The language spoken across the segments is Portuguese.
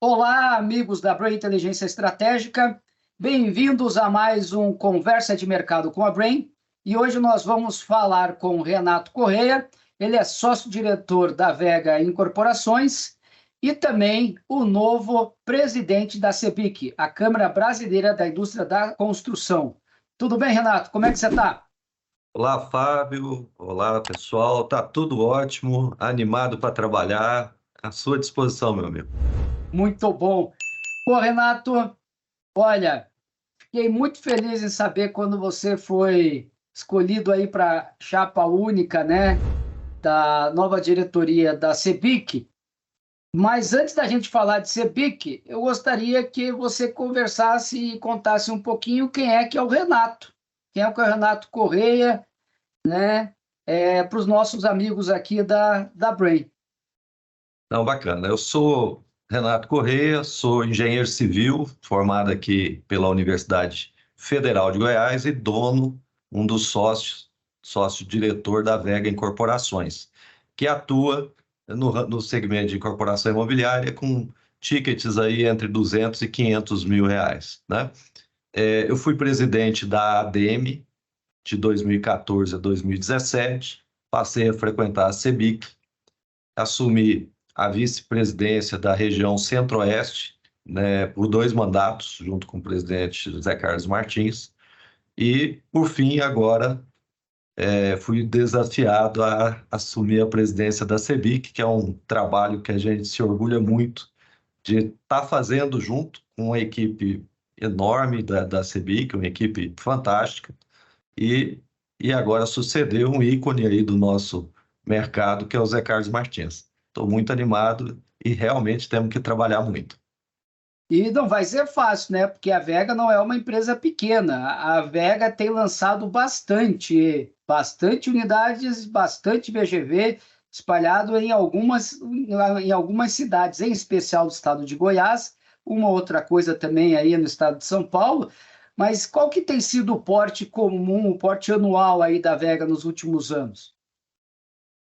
Olá, amigos da Brain Inteligência Estratégica. Bem-vindos a mais um Conversa de Mercado com a Brain. E hoje nós vamos falar com o Renato Correia. Ele é sócio-diretor da Vega Incorporações e também o novo presidente da CEBIC, a Câmara Brasileira da Indústria da Construção. Tudo bem, Renato? Como é que você está? Olá, Fábio. Olá, pessoal. Tá tudo ótimo, animado para trabalhar. À sua disposição, meu amigo. Muito bom. Pô, Renato, olha, fiquei muito feliz em saber quando você foi escolhido aí para chapa única, né, da nova diretoria da CEBIC. Mas antes da gente falar de CEBIC, eu gostaria que você conversasse e contasse um pouquinho quem é que é o Renato. Quem é que é o Renato Correia, né, para os nossos amigos aqui da Brain. Não, bacana. Eu sou Renato Correia, sou engenheiro civil, formado aqui pela Universidade Federal de Goiás e dono, um dos sócio-diretor da Vega Incorporações, que atua no segmento de incorporação imobiliária com tickets aí entre 200 e 500 mil reais, né? Eu fui presidente da ADM de 2014 a 2017, passei a frequentar a CEBIC, assumi a vice-presidência da região Centro-Oeste, né, por 2 mandatos, junto com o presidente José Carlos Martins, e, por fim, agora fui desafiado a assumir a presidência da CEBIC, que é um trabalho que a gente se orgulha muito de estar fazendo junto com uma equipe enorme da CEBIC, uma equipe fantástica, e, e agora sucedeu um ícone aí do nosso mercado, que é o Zé Carlos Martins. Estou muito animado e realmente temos que trabalhar muito. E não vai ser fácil, né? Porque a Vega não é uma empresa pequena. A Vega tem lançado bastante unidades, bastante VGV espalhado em algumas cidades, em especial do estado de Goiás, uma outra coisa também aí no estado de São Paulo. Mas qual que tem sido o porte comum, o porte anual aí da Vega nos últimos anos?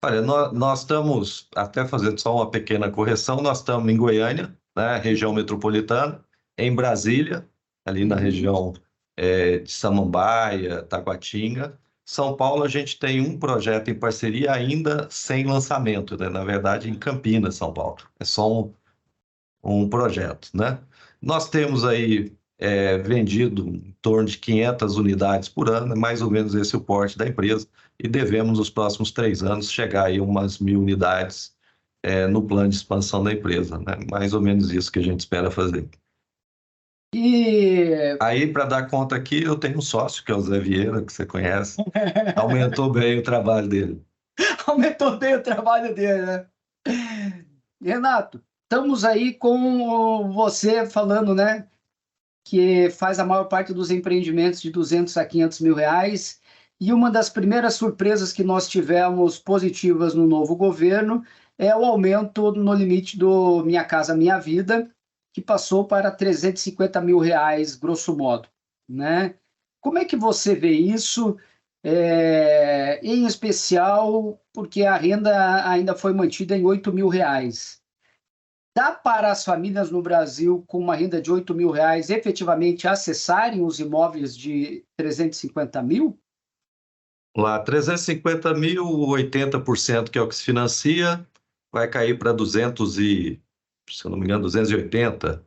Olha, nós estamos, até fazendo só uma pequena correção, nós estamos em Goiânia, né, região metropolitana, em Brasília, ali na Uhum. região de Samambaia, Taguatinga. São Paulo, a gente tem um projeto em parceria ainda sem lançamento, né? Na verdade, em Campinas, São Paulo. É só um projeto, né? Nós temos aí vendido em torno de 500 unidades por ano, é mais ou menos esse o porte da empresa, e devemos, nos próximos 3 anos, chegar aí a umas 1.000 unidades no plano de expansão da empresa, né? Mais ou menos isso que a gente espera fazer. E Aí, para dar conta aqui, eu tenho um sócio, que é o Zé Vieira, que você conhece, aumentou bem o trabalho dele. aumentou bem o trabalho dele, né? Renato, estamos aí com você falando, né, que faz a maior parte dos empreendimentos de 200 a 500 mil reais. E uma das primeiras surpresas que nós tivemos positivas no novo governo é o aumento no limite do Minha Casa Minha Vida, que passou para 350 mil reais, grosso modo, né? Como é que você vê isso? Em especial porque a renda ainda foi mantida em 8 mil reais. Dá para as famílias no Brasil com uma renda de 8 mil reais efetivamente acessarem os imóveis de 350 mil? Lá, 350 mil, 80% que é o que se financia, vai cair para 200 e, se eu não me engano, 280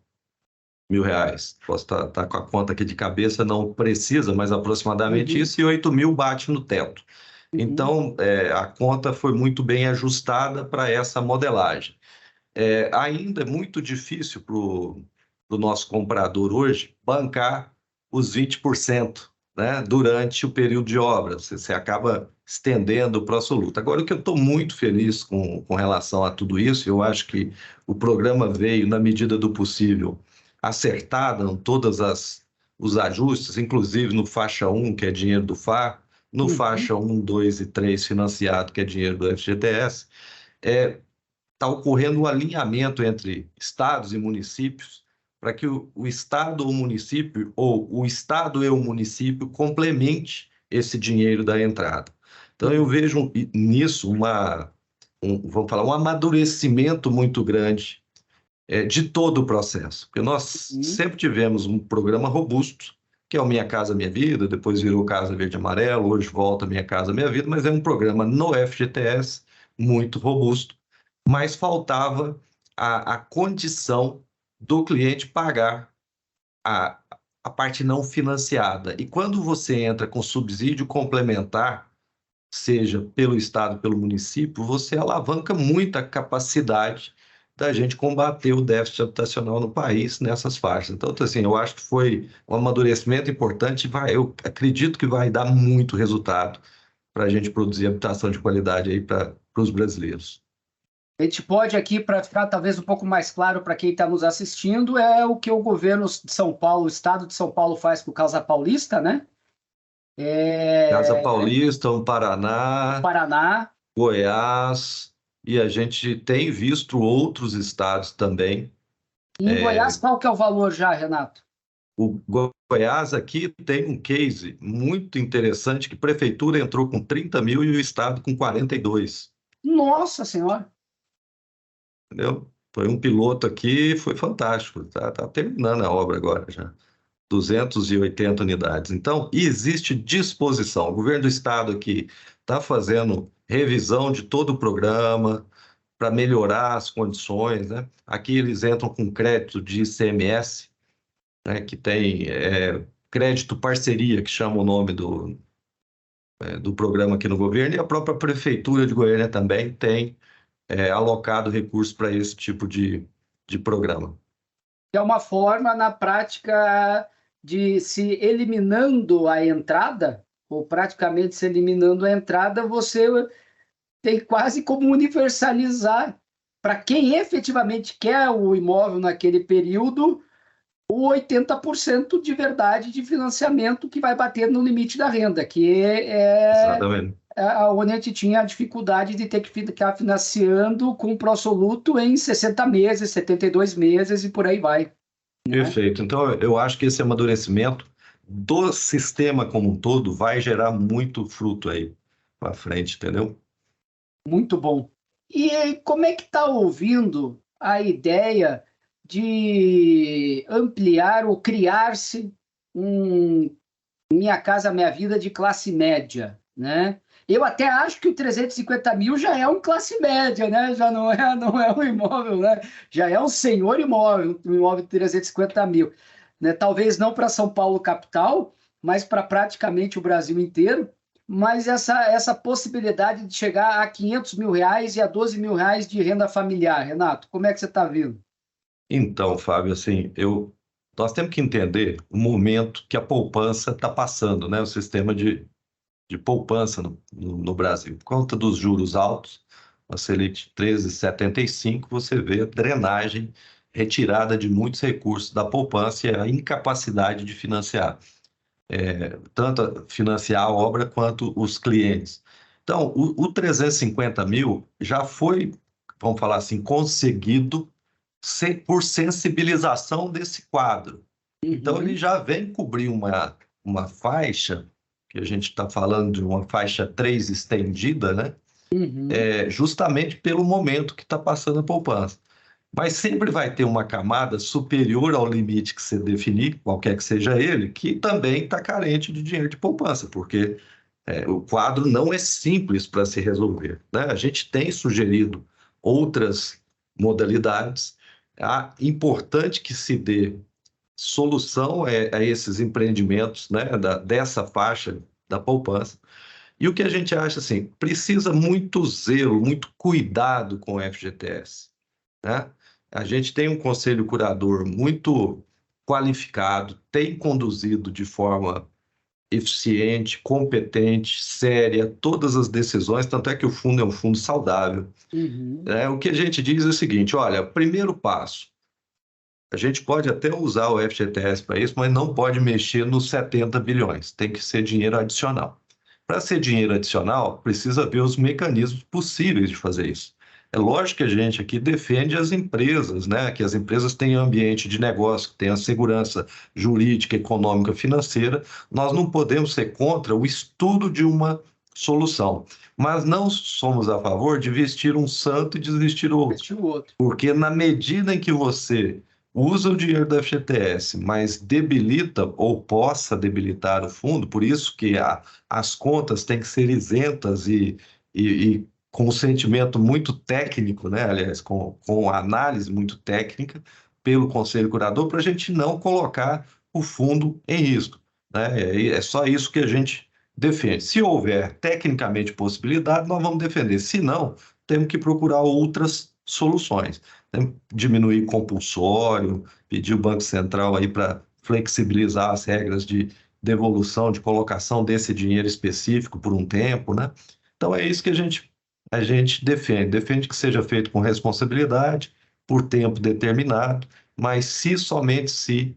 mil reais. Posso estar com a conta aqui de cabeça, não precisa, mas aproximadamente Uhum, isso, e 8 mil bate no teto. uhum. Então, a conta foi muito bem ajustada para essa modelagem. Ainda é muito difícil para o nosso comprador hoje bancar os 20%, né, durante o período de obra. Você acaba estendendo para o absoluto. Agora, o que eu estou muito feliz com relação a tudo isso, eu acho que o programa veio, na medida do possível, acertado em os ajustes, inclusive no faixa 1, que é dinheiro do FAR, no Uhum. faixa 1, 2 e 3 financiado, que é dinheiro do FGTS. Está ocorrendo um alinhamento entre estados e municípios para que o estado ou o município, ou o estado e o município, complemente esse dinheiro da entrada. Então, eu Uhum. vejo nisso vamos falar, um amadurecimento muito grande de todo o processo. Porque nós sempre tivemos um programa robusto, que é o Minha Casa Minha Vida, depois virou Casa Verde e Amarelo, hoje volta Minha Casa Minha Vida, mas é um programa no FGTS muito robusto, mas faltava a condição do cliente pagar a, a parte não financiada. E quando você entra com subsídio complementar, seja pelo Estado, pelo município, você alavanca muito a capacidade da gente combater o déficit habitacional no país nessas faixas. Então, assim, eu acho que foi um amadurecimento importante, eu acredito que vai dar muito resultado para a gente produzir habitação de qualidade aí para os brasileiros. A gente pode aqui, para ficar talvez um pouco mais claro para quem está nos assistindo, é o que o governo de São Paulo, o Estado de São Paulo faz com o Casa Paulista, né? Casa Paulista, Paraná, Paraná. Goiás, e a gente tem visto outros estados também. E em Goiás, qual que é o valor já, Renato? O Goiás aqui tem um case muito interessante, que a prefeitura entrou com 30 mil e o estado com 42. Nossa Senhora! Entendeu? Foi um piloto aqui, foi fantástico. Tá terminando a obra agora já. 280 unidades. Então, existe disposição. O governo do estado aqui está fazendo revisão de todo o programa para melhorar as condições, né? Aqui eles entram com crédito de ICMS, né, que tem crédito parceria, que chama o nome do programa aqui no governo, e a própria Prefeitura de Goiânia também tem alocado recursos para esse tipo de programa. É uma forma, na prática, de se eliminando a entrada, ou praticamente se eliminando a entrada, você tem quase como universalizar para quem efetivamente quer o imóvel naquele período, o 80% de verdade de financiamento que vai bater no limite da renda, que Exatamente. onde a gente tinha a dificuldade de ter que ficar financiando com o pró-soluto em 60 meses, 72 meses e por aí vai. Né? Perfeito. Então, eu acho que esse amadurecimento do sistema como um todo vai gerar muito fruto aí para frente, entendeu? Muito bom. E como é que está ouvindo a ideia de ampliar ou criar-se um Minha Casa Minha Vida de classe média, né? Eu até acho que o 350 mil já é um classe média, né? Já não é um imóvel, né? Já é um senhor imóvel, um imóvel de 350 mil. Né? Talvez não para São Paulo capital, mas para praticamente o Brasil inteiro. Mas essa possibilidade de chegar a 500 mil reais e a 12 mil reais de renda familiar, Renato, como é que você está vendo? Então, Fábio, assim, nós temos que entender o momento que a poupança está passando, né? O sistema de poupança no Brasil. Por conta dos juros altos, a Selic 13,75, você vê a drenagem, retirada de muitos recursos da poupança e a incapacidade de financiar. Tanto financiar a obra quanto os clientes. Então, o 350 mil já foi, vamos falar assim, conseguido por sensibilização desse quadro. Então, ele já vem cobrir uma faixa, que a gente está falando de uma faixa 3 estendida, né? Justamente pelo momento que está passando a poupança. Mas sempre vai ter uma camada superior ao limite que você definir, qualquer que seja ele, que também está carente de dinheiro de poupança, porque o quadro não é simples para se resolver, né? A gente tem sugerido outras modalidades. Importante que se dê solução a esses empreendimentos, né, dessa faixa da poupança. E o que a gente acha, assim, precisa muito zelo, muito cuidado com o FGTS, né? A gente tem um conselho curador muito qualificado, tem conduzido de forma eficiente, competente, séria, todas as decisões, tanto é que o fundo é um fundo saudável. O que a gente diz é o seguinte, olha, primeiro passo, a gente pode até usar o FGTS para isso, mas não pode mexer nos 70 bilhões, tem que ser dinheiro adicional. Para ser dinheiro adicional, precisa ver os mecanismos possíveis de fazer isso. É lógico que a gente aqui defende as empresas, né? Que as empresas tenham ambiente de negócio, que tenham segurança jurídica, econômica, financeira. Nós não podemos ser contra o estudo de uma solução. Mas não somos a favor de vestir um santo e desvestir o outro. Vestir o outro. Porque na medida em que você usa o dinheiro do FGTS, mas debilita ou possa debilitar o fundo, por isso que as contas têm que ser isentas e com um sentimento muito técnico, né? Aliás, com análise muito técnica pelo Conselho Curador, para a gente não colocar o fundo em risco, né? É só isso que a gente defende. Se houver tecnicamente possibilidade, nós vamos defender. Se não, temos que procurar outras soluções. Diminuir compulsório, pedir o Banco Central aí para flexibilizar as regras de devolução, de colocação desse dinheiro específico por um tempo, né? Então é isso que a gente defende. Defende que seja feito com responsabilidade, por tempo determinado, mas somente se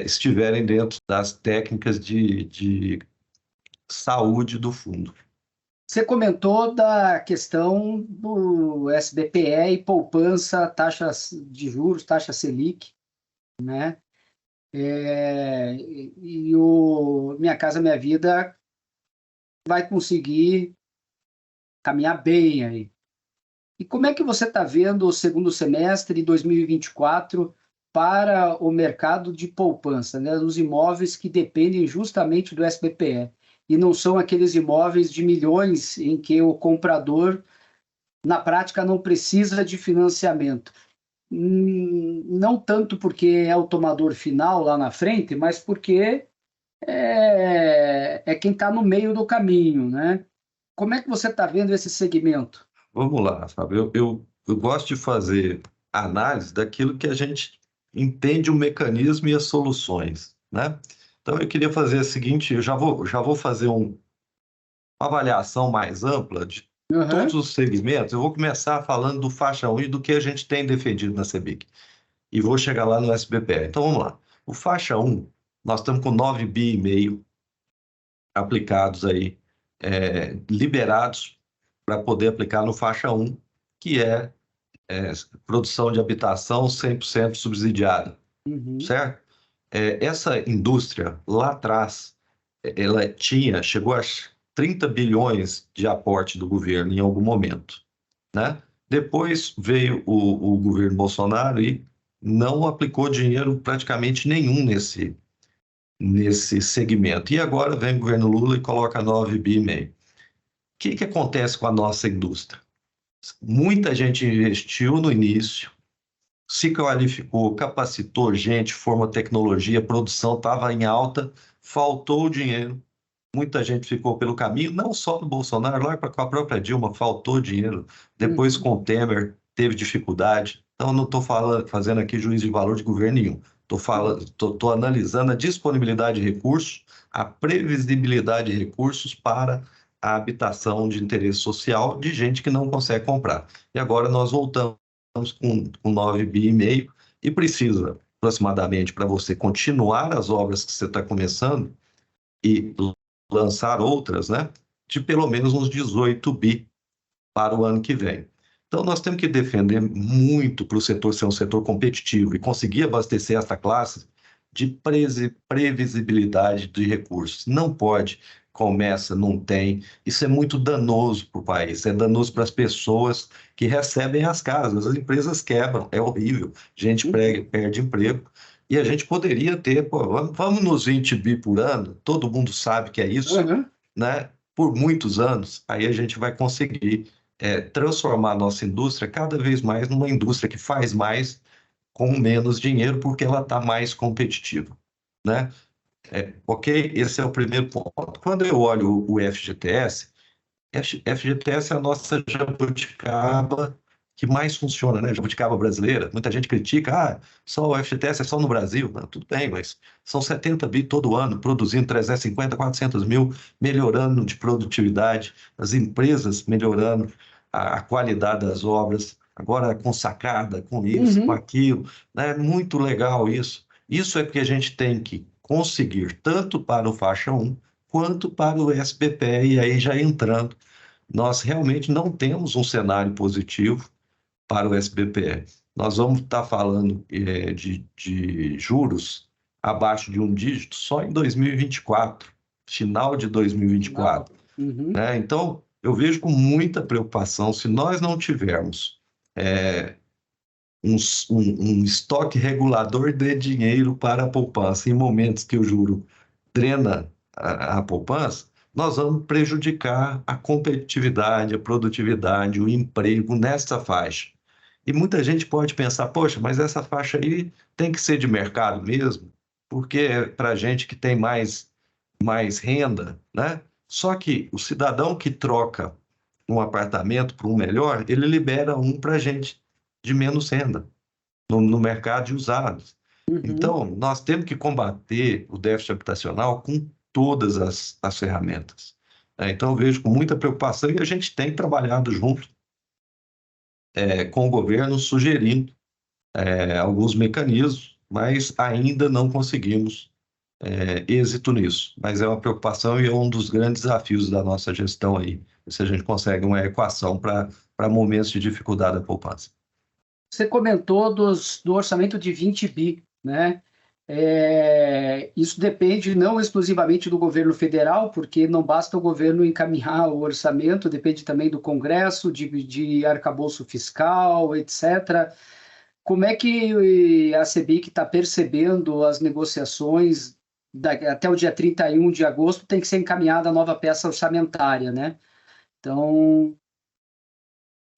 estiverem dentro das técnicas de saúde do fundo. Você comentou da questão do SBPE e poupança, taxas de juros, taxa Selic, né? E o Minha Casa Minha Vida vai conseguir caminhar bem aí. E como é que você está vendo o segundo semestre de 2024 para o mercado de poupança, né? Os imóveis que dependem justamente do SBPE e não são aqueles imóveis de milhões em que o comprador, na prática, não precisa de financiamento. Não tanto porque é o tomador final lá na frente, mas porque é quem está no meio do caminho, né? Como é que você está vendo esse segmento? Vamos lá, Fábio. Eu gosto de fazer análise daquilo que a gente entende o mecanismo e as soluções, né? Então, eu queria fazer o seguinte, eu já vou fazer uma avaliação mais ampla de todos os segmentos. Eu vou começar falando do faixa 1 e do que a gente tem defendido na CBIC. E vou chegar lá no SBPE. Então, vamos lá. O faixa 1, nós estamos com 9,5 bi aplicados aí, liberados para poder aplicar no faixa 1, que é produção de habitação 100% subsidiada, certo? Essa indústria, lá atrás, ela chegou a 30 bilhões de aporte do governo em algum momento, né? Depois veio o governo Bolsonaro e não aplicou dinheiro praticamente nenhum nesse segmento. E agora vem o governo Lula e coloca 9,5 bi. O que acontece com a nossa indústria? Muita gente investiu no início, se qualificou, capacitou gente, formou tecnologia, a produção estava em alta, faltou o dinheiro. Muita gente ficou pelo caminho, não só do Bolsonaro, lá com a própria Dilma, faltou dinheiro. Depois, com o Temer, teve dificuldade. Então, não estou fazendo aqui juízo de valor de governo nenhum. Estou analisando a disponibilidade de recursos, a previsibilidade de recursos para a habitação de interesse social de gente que não consegue comprar. E agora nós voltamos com 9,5 bi e precisa, aproximadamente, para você continuar as obras que você está começando e lançar outras, né, de pelo menos uns 18 bi para o ano que vem. Então, nós temos que defender muito para o setor ser um setor competitivo e conseguir abastecer essa classe de previsibilidade de recursos. Não pode, começa, não tem. Isso é muito danoso para o país, é danoso para as pessoas que recebem as casas. As empresas quebram, é horrível. Gente perde emprego. E a gente poderia ter, vamos nos 20 bi por ano, todo mundo sabe que é isso, né? Por muitos anos, aí a gente vai conseguir transformar a nossa indústria cada vez mais numa indústria que faz mais com menos dinheiro, porque ela está mais competitiva, né? Ok? Esse é o primeiro ponto. Quando eu olho o FGTS, FGTS é a nossa jabuticaba que mais funciona, né? Jabuticaba brasileira. Muita gente critica, só o FGTS é só no Brasil. Não, tudo bem, mas são 70 bi todo ano, produzindo 350, 400 mil, melhorando de produtividade, as empresas melhorando a qualidade das obras, agora com sacada, com isso, com aquilo, né? Muito legal isso. Isso é que a gente tem que conseguir, tanto para o faixa 1, quanto para o SBPE, e aí já entrando, nós realmente não temos um cenário positivo para o SBPE. Nós vamos estar falando de juros abaixo de um dígito só em 2024, final de 2024. Uhum. né? Então, eu vejo com muita preocupação se nós não tivermos é, um estoque regulador de dinheiro para a poupança em momentos que o juro drena a poupança, nós vamos prejudicar a competitividade, a produtividade, o emprego nessa faixa. E muita gente pode pensar, poxa, mas essa faixa aí tem que ser de mercado mesmo, porque é para gente que tem mais renda, né? Só que o cidadão que troca um apartamento por um melhor, ele libera um para gente de menos renda no mercado de usados. Uhum. Então, nós temos que combater o déficit habitacional com todas as ferramentas, né? Então, eu vejo com muita preocupação e a gente tem trabalhado junto com o governo, sugerindo alguns mecanismos, mas ainda não conseguimos êxito nisso. Mas é uma preocupação e é um dos grandes desafios da nossa gestão aí, se a gente consegue uma equação para momentos de dificuldade da poupança. Você comentou do orçamento de 20 bi, né? Isso depende não exclusivamente do governo federal, porque não basta o governo encaminhar o orçamento, depende também do Congresso, de arcabouço fiscal, etc. Como é que a CEBIC está percebendo as negociações até o dia 31 de agosto tem que ser encaminhada a nova peça orçamentária, né? Então,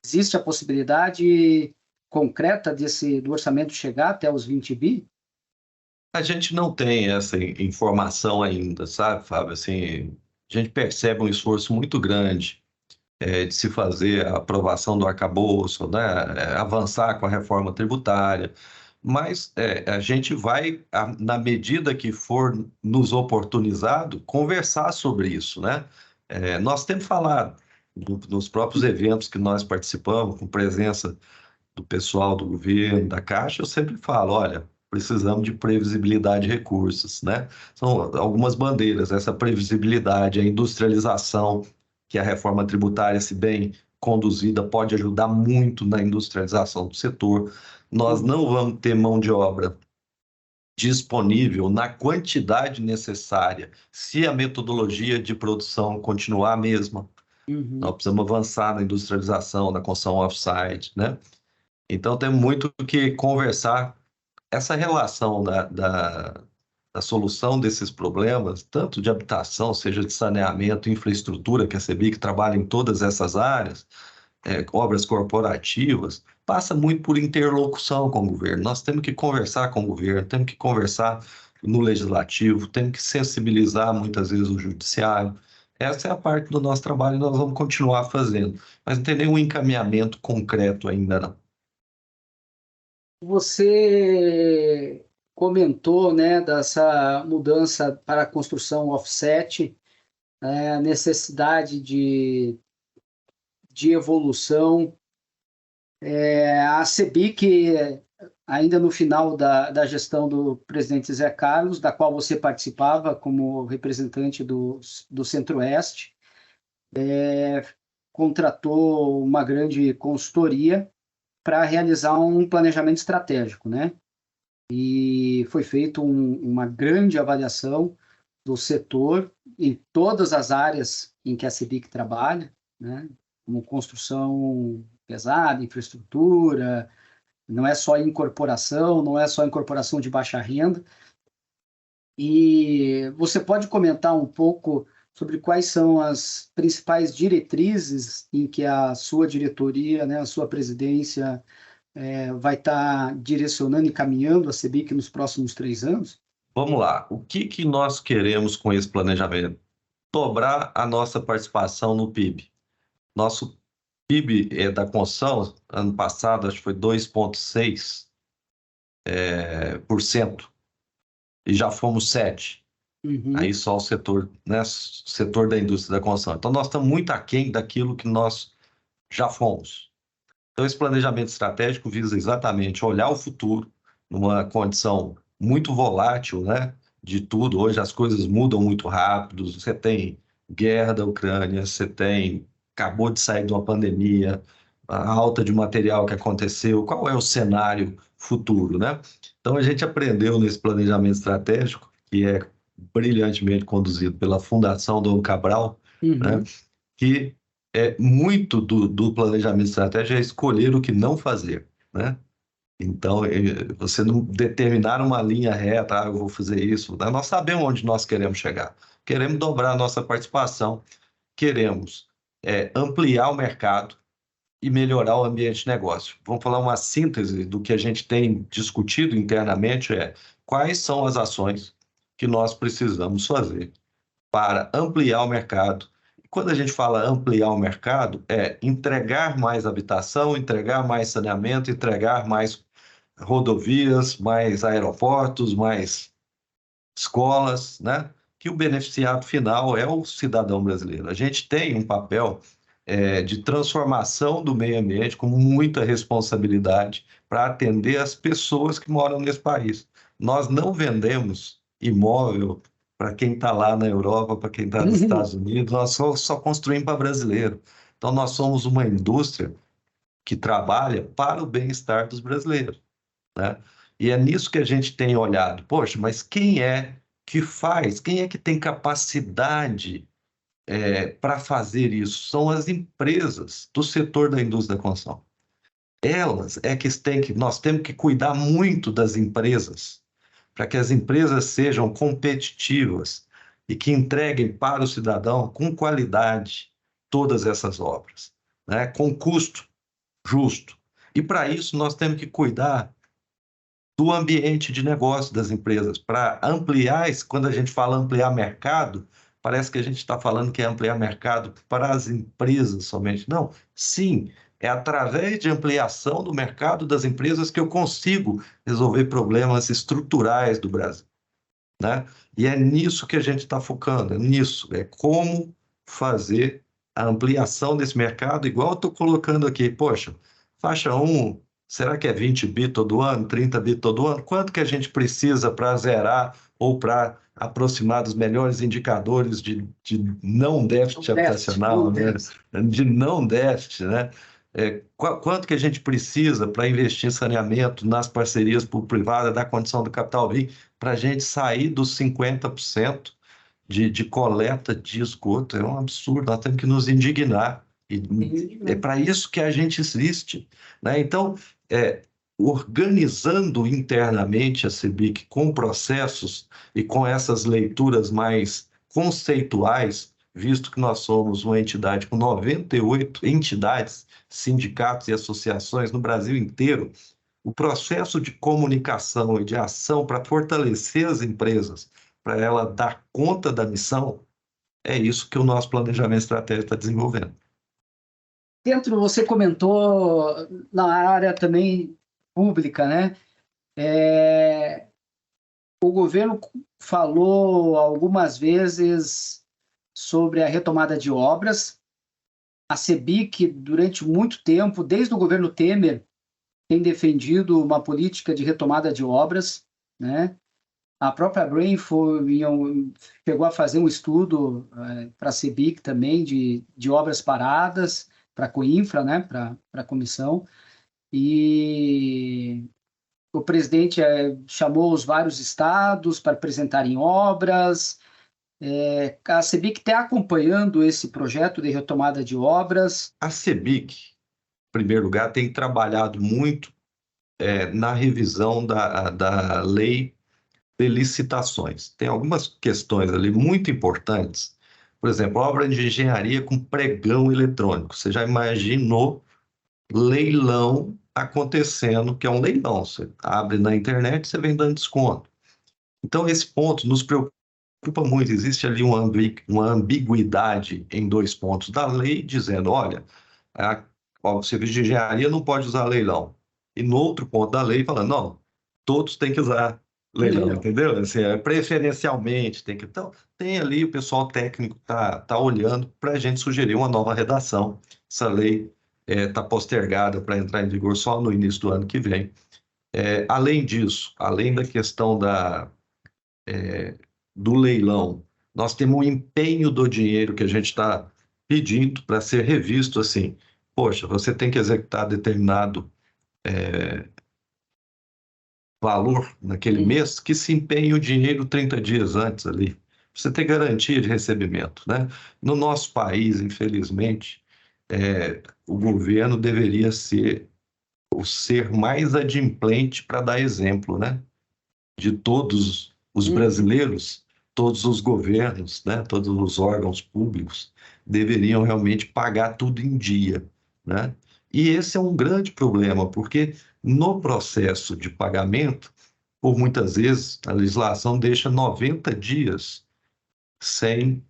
existe a possibilidade concreta do orçamento chegar até os 20 bi? A gente não tem essa informação ainda, sabe, Fábio? Assim, a gente percebe um esforço muito grande de se fazer a aprovação do arcabouço, né? Avançar com a reforma tributária, mas a gente vai, na medida que for nos oportunizado, conversar sobre isso, né? Nós temos falado nos próprios eventos que nós participamos, com presença do pessoal do governo, da Caixa, eu sempre falo, olha, precisamos de previsibilidade de recursos, né? São algumas bandeiras, essa previsibilidade, a industrialização, que a reforma tributária, se bem conduzida, pode ajudar muito na industrialização do setor. Nós não vamos ter mão de obra disponível na quantidade necessária se a metodologia de produção continuar a mesma. Nós Uhum. precisamos avançar na industrialização, na construção off-site, né? Então, tem muito que conversar. Essa relação da solução desses problemas, tanto de habitação, seja de saneamento, infraestrutura, que a CEBIC trabalha em todas essas áreas, obras corporativas, passa muito por interlocução com o governo. Nós temos que conversar com o governo, temos que conversar no legislativo, temos que sensibilizar muitas vezes o judiciário. Essa é a parte do nosso trabalho e nós vamos continuar fazendo. Mas não tem nenhum encaminhamento concreto ainda, não. Você comentou, né, dessa mudança para a construção offset, a necessidade de evolução. A CEBIC, ainda no final da gestão do presidente Zé Carlos, da qual você participava como representante do Centro-Oeste, contratou uma grande consultoria para realizar um planejamento estratégico, né? E foi feita uma grande avaliação do setor em todas as áreas em que a CEBIC trabalha, né? Como construção pesada, infraestrutura, não é só incorporação, não é só incorporação de baixa renda. E você pode comentar um pouco sobre quais são as principais diretrizes em que a sua diretoria, né, a sua presidência, vai estar direcionando e caminhando a CEBIC nos próximos 3 anos? Vamos lá. O que que nós queremos com esse planejamento? Dobrar a nossa participação no PIB. Nosso PIB da construção, ano passado, acho que foi 2,6%, e já fomos 7%. Aí Uhum. só o setor, né, setor da indústria da construção. Então, nós estamos muito aquém daquilo que nós já fomos. Então, esse planejamento estratégico visa exatamente olhar o futuro numa condição muito volátil, né, de tudo. Hoje as coisas mudam muito rápido. Você tem guerra da Ucrânia, acabou de sair de uma pandemia, a alta de material que aconteceu. Qual é o cenário futuro, né? Então, a gente aprendeu nesse planejamento estratégico, que é brilhantemente conduzido pela Fundação Dom Cabral, Uhum. Que muito do planejamento estratégico é escolher o que não fazer, né? Então, você não determinar uma linha reta, eu vou fazer isso, né? Nós sabemos onde nós queremos chegar. Queremos dobrar a nossa participação, queremos ampliar o mercado e melhorar o ambiente de negócio. Vamos falar uma síntese do que a gente tem discutido internamente, quais são as ações que nós precisamos fazer para ampliar o mercado. E quando a gente fala ampliar o mercado, é entregar mais habitação, entregar mais saneamento, entregar mais rodovias, mais aeroportos, mais escolas, né? Que o beneficiado final é o cidadão brasileiro. A gente tem um papel de transformação do meio ambiente com muita responsabilidade para atender as pessoas que moram nesse país. Nós não vendemos imóvel para quem está lá na Europa, para quem está nos Estados Unidos, nós só construímos para brasileiro. Então, nós somos uma indústria que trabalha para o bem-estar dos brasileiros, né? E é nisso que a gente tem olhado. Poxa, mas quem é que faz? Quem é que tem capacidade para fazer isso? São as empresas do setor da indústria da construção. Elas é que nós temos que cuidar muito das empresas, para que as empresas sejam competitivas e que entreguem para o cidadão com qualidade todas essas obras, né? Com custo justo. E para isso nós temos que cuidar do ambiente de negócio das empresas, para ampliar, quando a gente fala ampliar mercado, parece que a gente está falando que é ampliar mercado para as empresas somente. Não, sim, é através de ampliação do mercado das empresas que eu consigo resolver problemas estruturais do Brasil, né? E é nisso que a gente está focando, é nisso, é como fazer a ampliação desse mercado, igual eu estou colocando aqui, poxa, faixa um, será que é 20 bi todo ano, 30 bi todo ano? Quanto que a gente precisa para zerar ou para aproximar dos melhores indicadores de não déficit habitacional, né? De não déficit, né? Quanto que a gente precisa para investir em saneamento nas parcerias público-privadas, da condição do capital para a gente sair dos 50% de coleta de esgoto? É um absurdo, nós temos que nos indignar. E é para isso que a gente existe, né? Então, organizando internamente a CEBIC com processos e com essas leituras mais conceituais, visto que nós somos uma entidade com 98 entidades, sindicatos e associações no Brasil inteiro, o processo de comunicação e de ação para fortalecer as empresas, para ela dar conta da missão, é isso que o nosso planejamento estratégico está desenvolvendo. Dentro, você comentou na área também pública, né? O governo falou algumas vezes sobre a retomada de obras. A CEBIC, durante muito tempo, desde o governo Temer, tem defendido uma política de retomada de obras, né? A própria Brain chegou a fazer um estudo para a CEBIC também de obras paradas, para a Coinfra, né? Para a comissão. E o presidente chamou os vários estados para apresentarem obras. A CEBIC está acompanhando esse projeto de retomada de obras. A CEBIC, em primeiro lugar, tem trabalhado muito na revisão da lei de licitações. Tem algumas questões ali muito importantes. Por exemplo, obra de engenharia com pregão eletrônico. Você já imaginou leilão acontecendo, que é um leilão? Você abre na internet, você vem dando desconto. Então, esse ponto nos preocupa muito. Existe ali uma ambiguidade em dois pontos da lei, dizendo, olha, o serviço de engenharia não pode usar leilão. E no outro ponto da lei, falando, não, todos têm que usar leilão, entendeu? Assim, preferencialmente tem que. Então, tem ali o pessoal técnico tá olhando para a gente sugerir uma nova redação. Essa lei está postergada para entrar em vigor só no início do ano que vem. Além disso, além da questão do leilão, nós temos um empenho do dinheiro que a gente está pedindo para ser revisto assim. Poxa, você tem que executar determinado valor naquele mês, que se empenhe o dinheiro 30 dias antes ali. você ter garantia de recebimento, né? No nosso país, infelizmente, o governo deveria ser o ser mais adimplente para dar exemplo, né? De todos os Uhum. brasileiros, todos os governos, né? Todos os órgãos públicos deveriam realmente pagar tudo em dia, né? E esse é um grande problema, porque no processo de pagamento, por muitas vezes, a legislação deixa 90 dias sem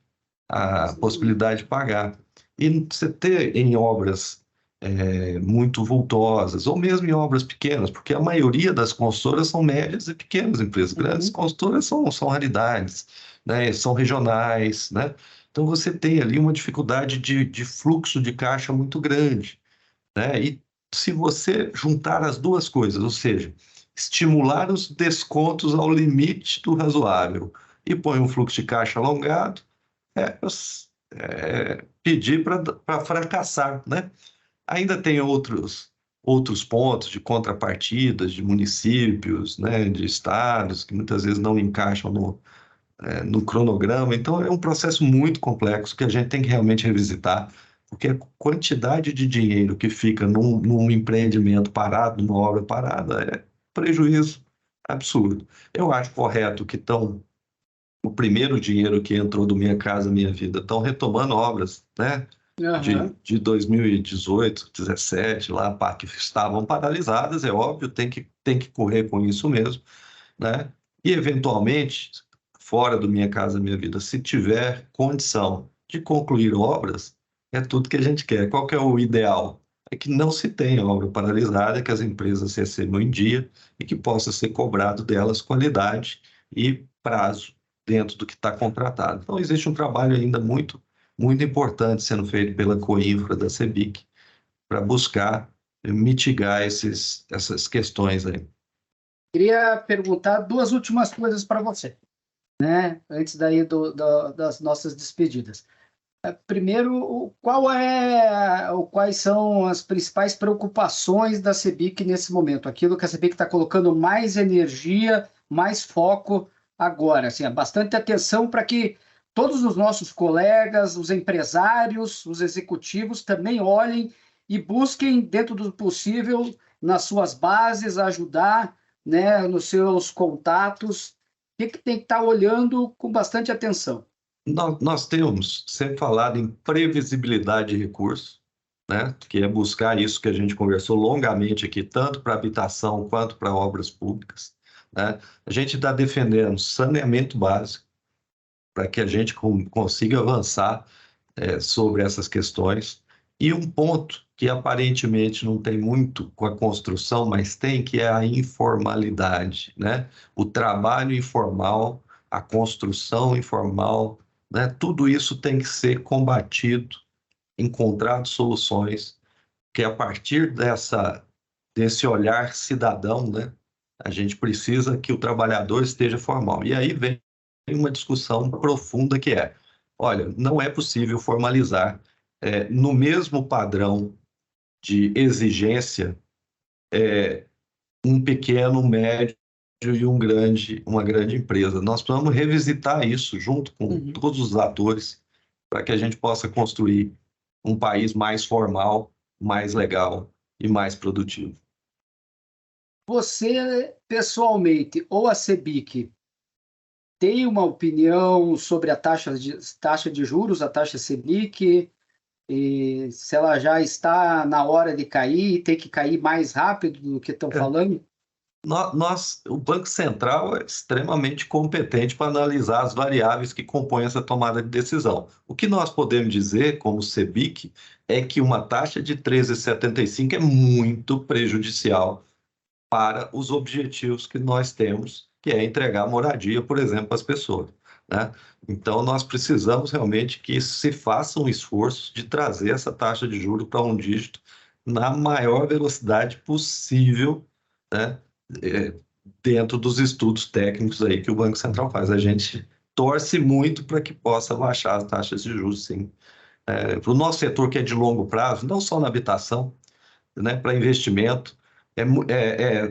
a possibilidade de pagar. E você ter em obras muito vultosas, ou mesmo em obras pequenas, porque a maioria das consultoras são médias e pequenas empresas. Grandes Uhum. consultoras são raridades, né? São regionais, né? Então você tem ali uma dificuldade de fluxo de caixa muito grande, né? E se você juntar as duas coisas, ou seja, estimular os descontos ao limite do razoável e põe um fluxo de caixa alongado, é, pedir para fracassar, né? Ainda tem outros pontos de contrapartidas de municípios, né, de estados, que muitas vezes não encaixam no cronograma. Então, é um processo muito complexo que a gente tem que realmente revisitar, porque a quantidade de dinheiro que fica num empreendimento parado, numa obra parada, é prejuízo absurdo. Eu acho correto que estão o primeiro dinheiro que entrou do Minha Casa Minha Vida, estão retomando obras, né? Aham. De 2018, 17, lá, que estavam paralisadas, é óbvio, tem que correr com isso mesmo, né? E, eventualmente, fora do Minha Casa Minha Vida, se tiver condição de concluir obras, é tudo que a gente quer. Qual que é o ideal? É que não se tenha obra paralisada, que as empresas recebam em dia e que possa ser cobrado delas qualidade e prazo dentro do que está contratado. Então, existe um trabalho ainda muito importante sendo feito pela Coinfra da CEBIC para buscar mitigar essas questões aí. Queria perguntar duas últimas coisas para você, né? Antes daí das nossas despedidas. Primeiro, quais são as principais preocupações da CEBIC nesse momento? Aquilo que a CEBIC está colocando mais energia, mais foco agora, assim, bastante atenção para que todos os nossos colegas, os empresários, os executivos também olhem e busquem, dentro do possível, nas suas bases, ajudar, né, nos seus contatos. O que tem que estar olhando com bastante atenção? Nós temos sempre falado em previsibilidade de recursos, né? Que é buscar isso que a gente conversou longamente aqui, tanto para habitação quanto para obras públicas, né? A gente está defendendo saneamento básico para que a gente consiga avançar sobre essas questões. E um ponto que aparentemente não tem muito com a construção, mas tem, que é a informalidade, né? O trabalho informal, a construção informal, né? Tudo isso tem que ser combatido, encontrado soluções, que a partir desse olhar cidadão, né? A gente precisa que o trabalhador esteja formal. E aí vem uma discussão profunda que é: olha, não é possível formalizar no mesmo padrão de exigência um pequeno, um médio e uma grande empresa. Nós precisamos revisitar isso junto com Uhum. todos os atores para que a gente possa construir um país mais formal, mais legal e mais produtivo. Você, pessoalmente, ou a CEBIC, tem uma opinião sobre a taxa de juros, a taxa Selic, e se ela já está na hora de cair, tem que cair mais rápido do que estão falando? O Banco Central é extremamente competente para analisar as variáveis que compõem essa tomada de decisão. O que nós podemos dizer, como CEBIC, é que uma taxa de 13,75 é muito prejudicial para os objetivos que nós temos, que é entregar moradia, por exemplo, às pessoas, né? Então, nós precisamos realmente que se faça um esforço de trazer essa taxa de juros para um dígito na maior velocidade possível, né? É, dentro dos estudos técnicos aí que o Banco Central faz. A gente torce muito para que possa baixar as taxas de juros, sim. Para o nosso setor que é de longo prazo, não só na habitação, né, para investimento, é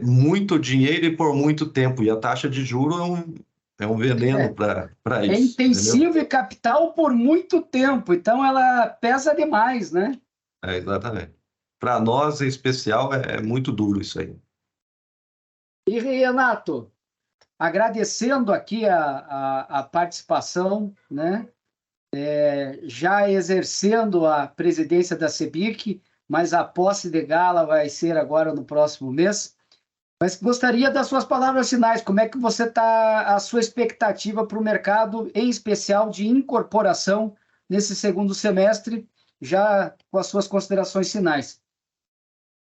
muito dinheiro e por muito tempo, e a taxa de juros É um veneno para É isso, intensivo entendeu? e capital por muito tempo, então ela pesa demais, né? É, exatamente. Para nós, em especial, é muito duro isso aí. E Renato, agradecendo aqui a participação, né? Já exercendo a presidência da CEBIC, mas a posse de gala vai ser agora no próximo mês. Mas gostaria das suas palavras finais. Como é que você está, a sua expectativa para o mercado, em especial de incorporação, nesse segundo semestre, já com as suas considerações finais?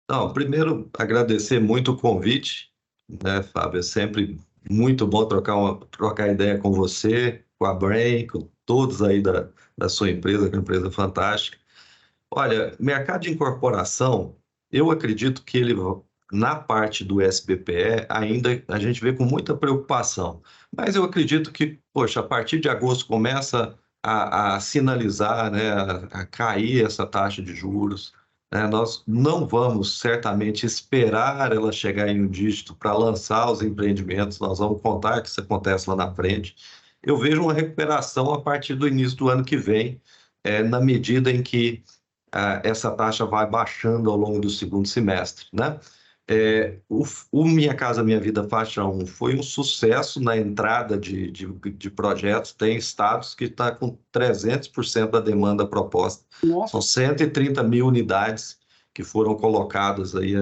Não, primeiro, agradecer muito o convite, né, Fábio? É sempre muito bom trocar ideia com você, com a Brain, com todos aí da sua empresa, que é uma empresa fantástica. Olha, mercado de incorporação, eu acredito que ele, na parte do SBPE, ainda a gente vê com muita preocupação. Mas eu acredito que, poxa, a partir de agosto começa a sinalizar, né, a cair essa taxa de juros, né? Nós não vamos certamente esperar ela chegar em um dígito para lançar os empreendimentos, nós vamos contar que isso acontece lá na frente. Eu vejo uma recuperação a partir do início do ano que vem, na medida em que essa taxa vai baixando ao longo do segundo semestre, né? O Minha Casa Minha Vida Faixa 1 foi um sucesso na entrada de projetos. Tem estados que está com 300% da demanda proposta. São Nossa, 130 mil unidades que foram colocadas aí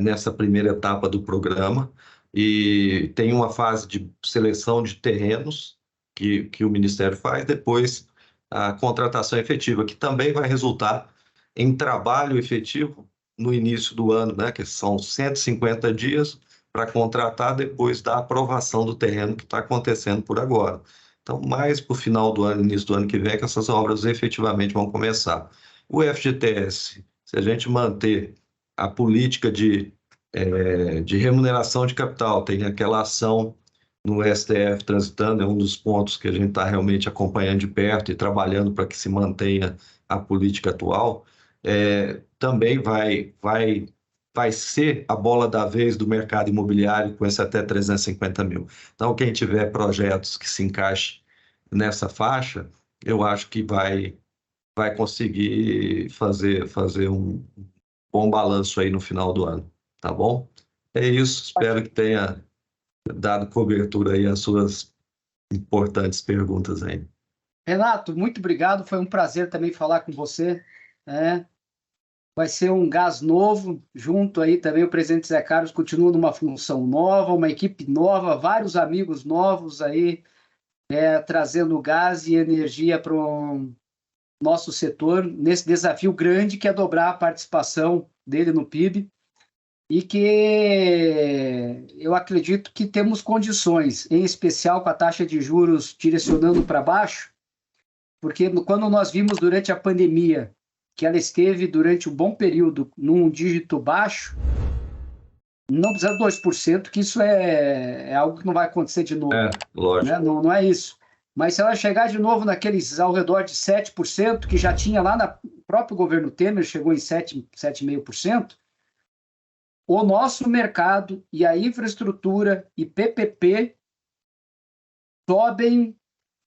nessa primeira etapa do programa. E tem uma fase de seleção de terrenos que o Ministério faz, depois a contratação efetiva, que também vai resultar em trabalho efetivo no início do ano, né? Que são 150 dias para contratar depois da aprovação do terreno que está acontecendo por agora. Então, mais para o final do ano, início do ano que vem, que essas obras efetivamente vão começar. O FGTS, se a gente manter a política de remuneração de capital, tem aquela ação no STF transitando, é um dos pontos que a gente está realmente acompanhando de perto e trabalhando para que se mantenha a política atual, também vai ser a bola da vez do mercado imobiliário com esse até 350 mil. Então, quem tiver projetos que se encaixem nessa faixa, eu acho que vai conseguir fazer um bom balanço aí no final do ano, tá bom? É isso, espero que tenha dado cobertura aí às suas importantes perguntas aí. Renato, muito obrigado. Foi um prazer também falar com você, né? Vai ser um gás novo, junto aí também o presidente Zé Carlos continua numa função nova, uma equipe nova, vários amigos novos aí, trazendo gás e energia para o nosso setor, nesse desafio grande que é dobrar a participação dele no PIB, e que eu acredito que temos condições, em especial com a taxa de juros direcionando para baixo, porque quando nós vimos durante a pandemia que ela esteve durante um bom período num dígito baixo, não precisa de 2%, que isso é algo que não vai acontecer de novo. Lógico. Né? Não é isso. Mas se ela chegar de novo naqueles ao redor de 7%, que já tinha lá no próprio governo Temer, chegou em 7,5%, o nosso mercado e a infraestrutura e PPP sobem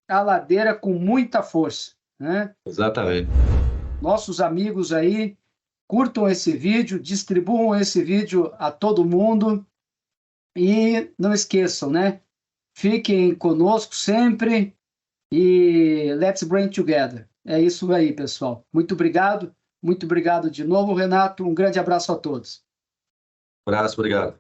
a ladeira com muita força, né? Exatamente. Nossos amigos aí, curtam esse vídeo, distribuam esse vídeo a todo mundo e não esqueçam, né? Fiquem conosco sempre e let's bring together. É isso aí, pessoal. Muito obrigado de novo, Renato. Um grande abraço a todos. Abraço, obrigado.